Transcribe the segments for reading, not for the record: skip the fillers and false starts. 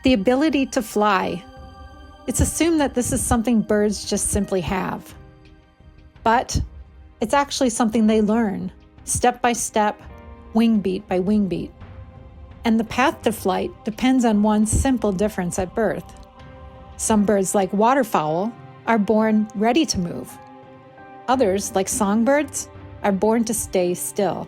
The ability to fly. It's assumed that this is something birds just simply have. But it's actually something they learn, step by step, wingbeat by wingbeat. And the path to flight depends on one simple difference at birth. Some birds, like waterfowl, are born ready to move. Others, like songbirds, are born to stay still.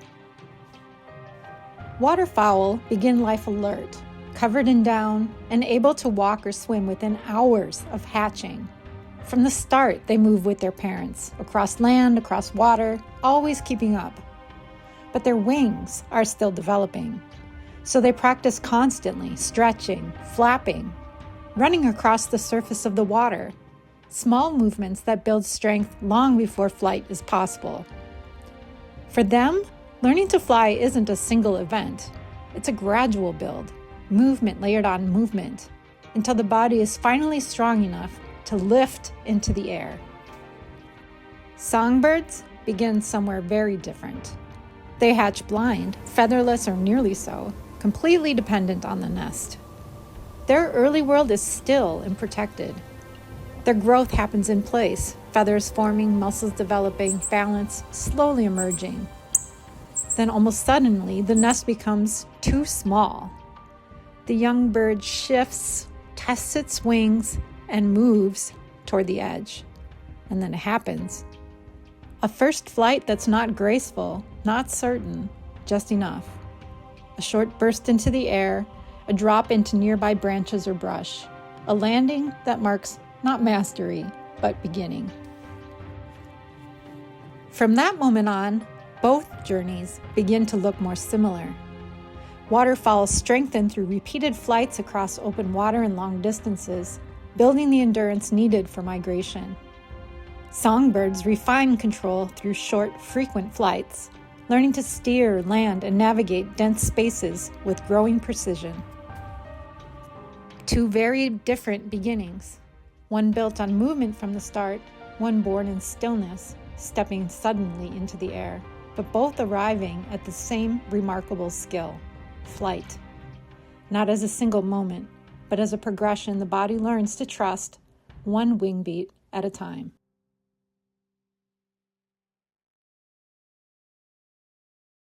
Waterfowl begin life alert, covered in down, and able to walk or swim within hours of hatching. From the start, they move with their parents, across land, across water, always keeping up. But their wings are still developing, so they practice constantly, stretching, flapping, running across the surface of the water, small movements that build strength long before flight is possible. For them, learning to fly isn't a single event. It's a gradual build, movement layered on movement, until the body is finally strong enough to lift into the air. Songbirds begin somewhere very different. They hatch blind, featherless or nearly so, completely dependent on the nest. Their early world is still and protected. Their growth happens in place, feathers forming, muscles developing, balance slowly emerging. Then almost suddenly, the nest becomes too small. The young bird shifts, tests its wings, and moves toward the edge. And then it happens. A first flight that's not graceful, not certain, just enough. A short burst into the air, a drop into nearby branches or brush. A landing that marks not mastery, but beginning. From that moment on, both journeys begin to look more similar. Waterfowl strengthen through repeated flights across open water and long distances, building the endurance needed for migration. Songbirds refine control through short, frequent flights, learning to steer, land, and navigate dense spaces with growing precision. Two very different beginnings, one built on movement from the start, one born in stillness, stepping suddenly into the air, but both arriving at the same remarkable skill, flight. Not as a single moment, but as a progression the body learns to trust, one wing beat at a time.